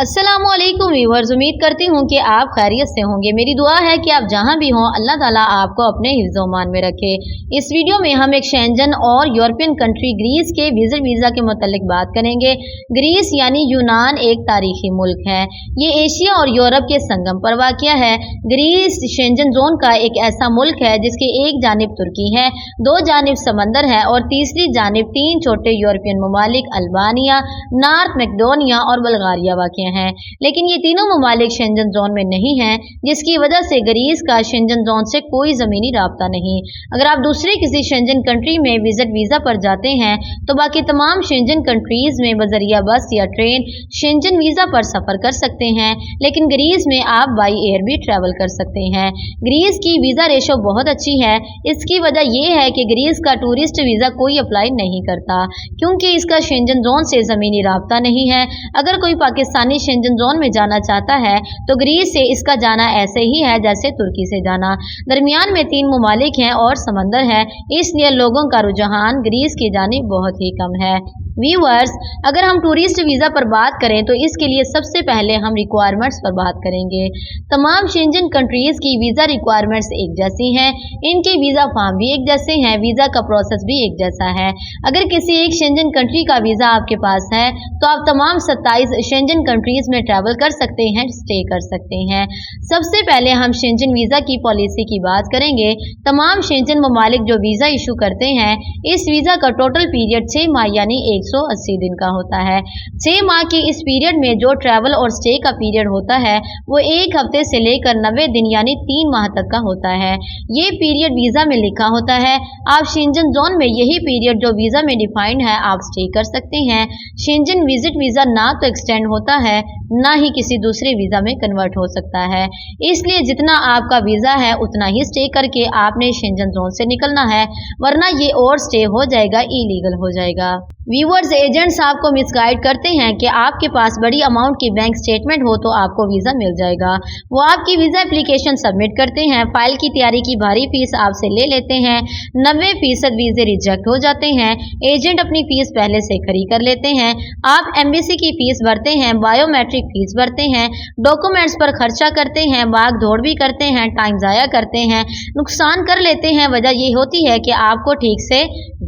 अस्सलामुअलैकुम व्यूअर्स, उम्मीद करती हूँ कि आप खैरियत से होंगे। मेरी दुआ है कि आप जहाँ भी हों अल्लाह ताला आपको अपने हिफ्ज़ मान में रखे। इस वीडियो में हम एक शेंजन और यूरोपियन कंट्री ग्रीस के विजिट वीज़ा के मुतालिक बात करेंगे। ग्रीस यानी यूनान एक तारीखी मुल्क है। ये एशिया और यूरोप के संगम पर वाक़या है। ग्रीस शेंजन जोन का एक ऐसा मुल्क है जिसके एक जानिब तुर्की है, दो जानिब समंदर है और तीसरी जानिब तीन छोटे यूरोपियन ममालिक अल्बानिया, नॉर्थ मैकेडोनिया और बल्गारिया वाक़या हैं। लेकिन ये तीनों ममालिक शेंजन जोन में नहीं हैं, जिसकी वजह से ग्रीस का शेंजन जोन से कोई ज़मीनी राब्ता नहीं। अगर आप दूसरे किसी शेंजन कंट्री में विजिट वीज़ा पर जाते हैं तो बाकी तमाम शेंजन कंट्रीज़ में बजरिया बस या ट्रेन शेंजन वीज़ा पर सफ़र कर सकते हैं, लेकिन ग्रीस में आप बाई एयर भी ट्रैवल कर सकते हैं। ग्रीस की वीज़ा रेशो बहुत अच्छी है। इसकी वजह यह है कि ग्रीस का टूरिस्ट वीज़ा कोई अप्लाई नहीं करता, क्योंकि इसका शेंजन जोन से ज़मीनी राब्ता नहीं है। अगर कोई पाकिस्तानी शेंजन जोन में जाना चाहता है तो ग्रीस से इसका जाना ऐसे ही है जैसे तुर्की से जाना। दरमियान में तीन ममालिक हैं और समंदर है, इसलिए लोगों का रुझान ग्रीस की जानिब बहुत ही कम है। व्यूअर्स, अगर हम टूरिस्ट वीज़ा पर बात करें तो इसके लिए सबसे पहले हम रिक्वायरमेंट्स पर बात करेंगे। तमाम शेंजन कंट्रीज़ की वीज़ा रिक्वायरमेंट्स एक जैसी हैं, इनके वीज़ा फॉर्म भी एक जैसे हैं, वीज़ा का प्रोसेस भी एक जैसा है। अगर किसी एक शेंजन कंट्री का वीज़ा आपके पास है तो आप तमाम 27 शेंजन कंट्रीज़ में ट्रैवल कर सकते हैं, स्टे कर सकते हैं। सबसे पहले हम शेंजन वीज़ा की पॉलिसी की बात करेंगे। तमाम शेंजन ममालिक जो वीज़ा इशू करते हैं, इस वीज़ा का टोटल पीरियड 6 माह यानी 180 दिन का होता है। 6 माह के इस पीरियड में जो ट्रैवल और स्टे का पीरियड होता है वो 1 हफ्ते से लेकर 90 दिन यानी 3 माह तक का होता है। ये पीरियड वीज़ा में लिखा होता है। आप शेंजन जोन में यही पीरियड जो वीज़ा में डिफाइंड है आप स्टे कर सकते हैं। शेंजन विजिट वीज़ा ना तो एक्सटेंड होता है ना ही किसी दूसरे वीज़ा में कन्वर्ट हो सकता है, इसलिए जितना आपका वीज़ा है उतना ही स्टे करके आपने शेंजन जोन से निकलना है, वरना ये और स्टे हो जाएगा, इलीगल हो जाएगा। व्यूअर्स, एजेंट्स आपको मिसगाइड करते हैं कि आपके पास बड़ी अमाउंट की बैंक स्टेटमेंट हो तो आपको वीज़ा मिल जाएगा। वो आपकी वीज़ा एप्लीकेशन सबमिट करते हैं, फाइल की तैयारी की भारी फीस आपसे ले लेते हैं, 90% वीज़े रिजेक्ट हो जाते हैं। एजेंट अपनी फीस पहले से खरी कर लेते हैं। आप एम्बेसी की फीस भरते हैं, बायोमेट्रिक फीस भरते हैं, डॉक्यूमेंट्स पर खर्चा करते हैं, भाग दौड़ भी करते हैं, टाइम ज़ाया करते हैं, नुकसान कर लेते हैं। वजह ये होती है कि आपको ठीक से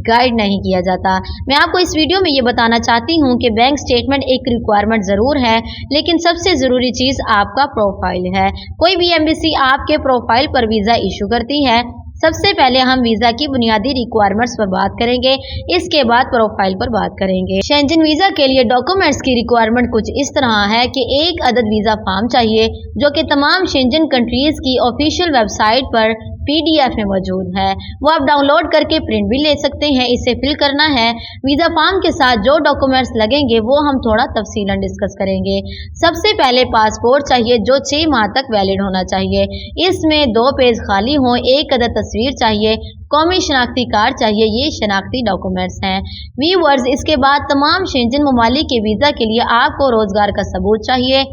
गाइड नहीं किया जाता। मैं आपको इस वीडियो में ये बताना चाहती हूँ कि बैंक स्टेटमेंट एक रिक्वायरमेंट ज़रूर है, लेकिन सबसे ज़रूरी चीज़ आपका प्रोफाइल है। कोई भी एम्बेसी आपके प्रोफाइल पर वीज़ा इशू करती है। सबसे पहले हम वीज़ा की बुनियादी रिक्वायरमेंट्स पर बात करेंगे, इसके बाद प्रोफाइल पर बात करेंगे। शेंजन वीज़ा के लिए डॉक्यूमेंट्स की रिक्वायरमेंट कुछ इस तरह है कि एक अदद वीज़ा फॉर्म चाहिए जो कि तमाम शेंजन कंट्रीज़ की ऑफिशियल वेबसाइट पर PDF में मौजूद है। वो आप डाउनलोड करके प्रिंट भी ले सकते हैं। इसे फिल करना है। वीज़ा फॉर्म के साथ जो डॉक्यूमेंट्स लगेंगे वो हम थोड़ा तफसीलन डिस्कस करेंगे। सबसे पहले पासपोर्ट चाहिए जो 6 माह तक वैलिड होना चाहिए। इसमें 2 पेज खाली हों, एक अदद तस्वीर चाहिए, कौमी शनाख्ती कार्ड चाहिए। ये शनाख्ती डॉक्यूमेंट्स हैं। व्यूअर्स, इसके बाद तमाम शेंजन ममालिक के वीज़ा के लिए आपको रोजगार का सबूत चाहिए,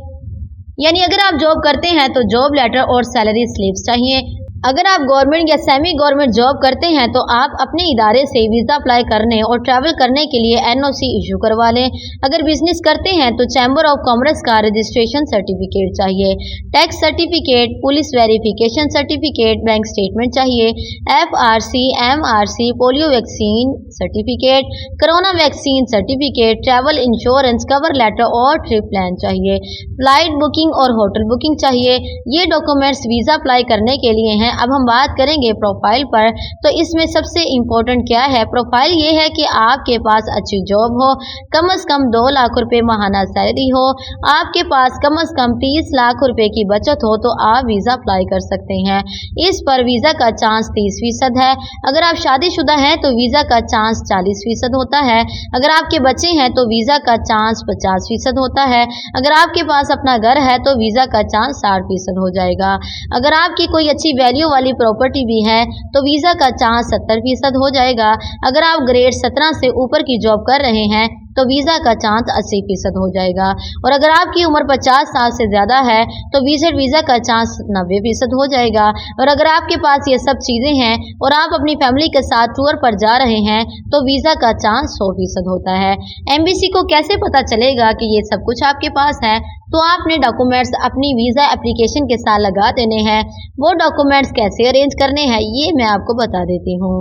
यानी अगर आप जॉब करते हैं तो जॉब लेटर और सैलरी स्लिप्स चाहिए। अगर आप गवर्नमेंट या सेमी गवर्नमेंट जॉब करते हैं तो आप अपने इदारे से वीज़ा अप्लाई करने और ट्रैवल करने के लिए NOC इशू करवा लें। अगर बिजनेस करते हैं तो चैम्बर ऑफ कॉमर्स का रजिस्ट्रेशन सर्टिफिकेट चाहिए, tax certificate, police verification certificate, bank statement चाहिए, FRC, MRC, polio vaccine certificate, corona vaccine certificate, travel insurance, cover letter और ट्रिप प्लान चाहिए, फ्लाइट बुकिंग और होटल बुकिंग चाहिए। ये डॉक्यूमेंट्स वीज़ा अप्लाई करने के लिए हैं। अब हम बात करेंगे प्रोफाइल पर। तो इसमें सबसे इम्पोर्टेंट क्या है? प्रोफाइल ये है कि आपके पास अच्छी जॉब हो, कम से कम 2 लाख रुपए माहाना सैलरी हो, आपके पास कम से कम 30 लाख रुपए की बचत हो तो आप वीज़ा अप्लाई कर सकते हैं। इस पर वीज़ा का चांस 30% है। अगर आप शादीशुदा हैं तो वीज़ा का चांस 40% होता है। अगर आपके बच्चे हैं तो वीज़ा का चांस 50% होता है। अगर आपके पास अपना घर है तो वीज़ा का चांस 60% हो जाएगा। अगर आपकी कोई अच्छी वैल्यू वाली प्रॉपर्टी भी है तो वीज़ा का चांस 70% हो जाएगा। अगर आप ग्रेड 17 से ऊपर की जॉब कर रहे हैं तो वीज़ा का चांस 80% हो जाएगा, और अगर आपकी उम्र 50 साल से ज़्यादा है तो विजिट वीज़ा का चांस 90% हो जाएगा। और अगर आपके पास ये सब चीज़ें हैं और आप अपनी फैमिली के साथ टूर पर जा रहे हैं तो वीज़ा का चांस 100% होता है। एम्बेसी को कैसे पता चलेगा कि ये सब कुछ आपके पास है? तो आपने डॉक्यूमेंट्स अपनी वीज़ा एप्लीकेशन के साथ लगा देने हैं। वो डॉक्यूमेंट्स कैसे अरेंज करने हैं ये मैं आपको बता देती हूँ।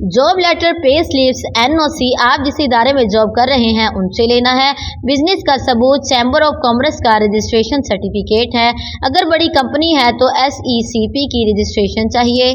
Job letter, pay slips, NOC आप जिस इदारे में जॉब कर रहे हैं उनसे लेना है। बिजनेस का सबूत, चैम्बर ऑफ कॉमर्स का रजिस्ट्रेशन सर्टिफिकेट है। अगर बड़ी कंपनी है तो SECP की रजिस्ट्रेशन चाहिए।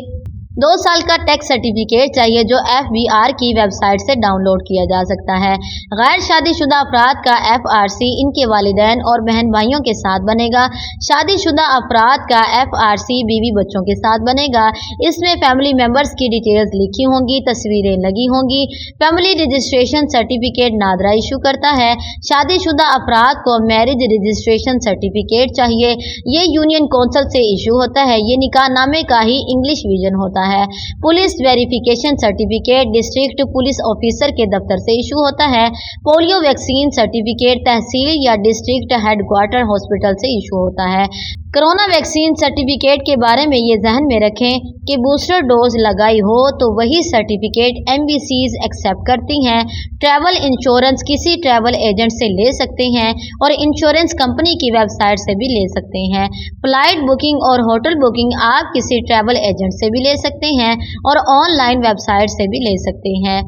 2 साल का टैक्स सर्टिफिकेट चाहिए जो FBR की वेबसाइट से डाउनलोड किया जा सकता है। गैर शादीशुदा अफराद का FRC इनके वालिदैन और बहन भाइयों के साथ बनेगा। शादीशुदा अफराद का FRC बीवी बच्चों के साथ बनेगा। इसमें फैमिली मेंबर्स की डिटेल्स लिखी होंगी, तस्वीरें लगी होंगी। Family registration certificate NADRA issue करता है। शादीशुदा अफराद को मैरिज रजिस्ट्रेशन सर्टिफिकेट चाहिए। ये यूनियन कौंसिल से इशू होता है। ये निकाहनामे का ही इंग्लिश वर्जन होता है। Police verification certificate district police officer के दफ्तर से इशू होता है। पोलियो वैक्सीन सर्टिफिकेट तहसील या डिस्ट्रिक्ट हेडक्वार्टर हॉस्पिटल से इशू होता है। कोरोना वैक्सीन सर्टिफिकेट के बारे में ये जहन में रखें कि बूस्टर डोज लगाई हो तो वही सर्टिफिकेट एम्बेसीज एक्सेप्ट करती हैं। ट्रैवल इंश्योरेंस किसी ट्रैवल एजेंट से ले सकते हैं और इंश्योरेंस कंपनी की वेबसाइट से भी ले सकते हैं। फ्लाइट बुकिंग और होटल बुकिंग आप किसी ट्रैवल एजेंट से भी ले सकते हैं और ऑनलाइन वेबसाइट से भी ले सकते हैं।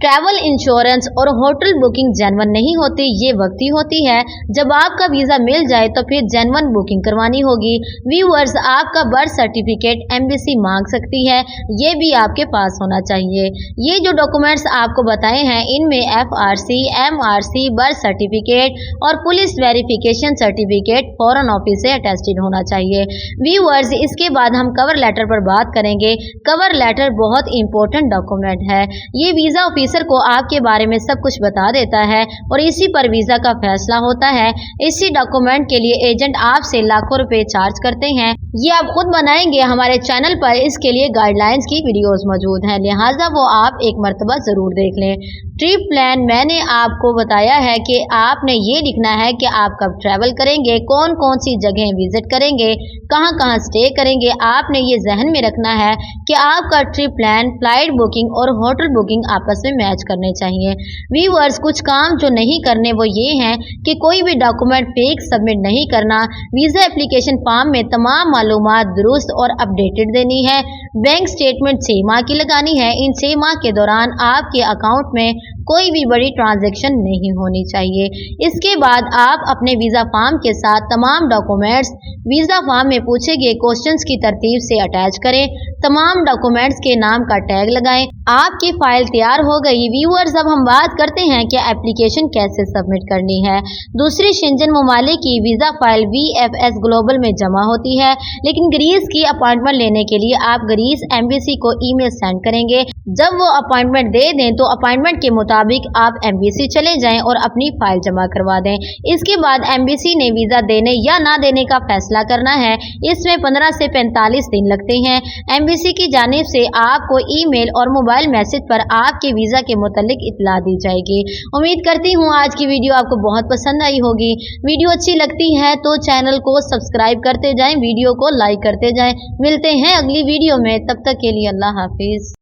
ट्रैवल इंश्योरेंस और होटल बुकिंग जेन्युइन नहीं होती, ये वक्ती होती है। जब आपका वीज़ा मिल जाए तो फिर जेन्युइन बुकिंग करवानी होगी। व्यूअर्स, आपका बर्थ सर्टिफिकेट एम्बेसी मांग सकती है, ये भी आपके पास होना चाहिए। ये जो डॉक्यूमेंट्स आपको बताए हैं इनमें FRC, MRC, बर्थ सर्टिफिकेट और police verification certificate foreign office से अटेस्टेड होना चाहिए। व्यूअर्स, इसके बाद हम कवर लेटर पर बात करेंगे। कवर लेटर बहुत इंपॉर्टेंट डॉक्यूमेंट है। ये वीज़ा ऑफिसर को आपके बारे में सब कुछ बता देता है और इसी पर वीज़ा का फैसला होता है। इसी डॉक्यूमेंट के लिए एजेंट आपसे लाखों रुपए चार्ज करते हैं। ये आप खुद बनाएंगे। हमारे चैनल पर इसके लिए गाइडलाइंस की वीडियोस मौजूद हैं, लिहाजा वो आप एक मर्तबा ज़रूर देख लें। ट्रिप प्लान मैंने आपको बताया है कि आपने ये लिखना है कि आप कब ट्रैवल करेंगे, कौन कौन सी जगह विजिट करेंगे, कहाँ कहाँ स्टे करेंगे। आपने ये जहन में रखना है कि आपका ट्रिप प्लान, फ्लाइट बुकिंग और होटल बुकिंग आपस में मैच करने चाहिए। व्यूअर्स, कुछ काम जो नहीं करने वो ये हैं कि कोई भी डॉक्यूमेंट फेक सबमिट नहीं करना। वीज़ा एप्लीकेशन फॉर्म में तमाम मालूमात दुरुस्त और अपडेटेड देनी है। बैंक स्टेटमेंट 6 माह की लगानी है। इन 6 माह के दौरान आपके अकाउंट में कोई भी बड़ी ट्रांजैक्शन नहीं होनी चाहिए। इसके बाद आप अपने वीज़ा फॉर्म के साथ तमाम डॉक्यूमेंट्स वीज़ा फॉर्म में पूछे गए क्वेश्चंस की तरतीब से अटैच करें। तमाम डॉक्यूमेंट्स के नाम का टैग लगाएं। आपकी फाइल तैयार हो गई। व्यूअर्स, अब हम बात करते हैं कि एप्लीकेशन कैसे सबमिट करनी है। दूसरी शेंजन ममालिक की वीज़ा फाइल VFS ग्लोबल में जमा होती है, लेकिन ग्रीस की अपॉइंटमेंट लेने के लिए आप ग्रीस एम्बेसी को ईमेल सेंड करेंगे। जब वो अपॉइंटमेंट दे दें तो अपॉइंटमेंट के मुताबिक आप एम्बेसी चले जाएं और अपनी फाइल जमा करवा दें। इसके बाद एम्बेसी ने वीज़ा देने या ना देने का फैसला करना है। इसमें 15 से 45 दिन लगते हैं। एम्बेसी की जानिब से आपको ईमेल और मोबाइल मैसेज पर आपके वीज़ा के मुतालिक इत्तला दी जाएगी। उम्मीद करती हूँ आज की वीडियो आपको बहुत पसंद आई होगी। वीडियो अच्छी लगती है तो चैनल को सब्सक्राइब करते जाएं, वीडियो को लाइक करते जाएं। मिलते हैं अगली वीडियो में, तब तक के लिए अल्लाह हाफिज़।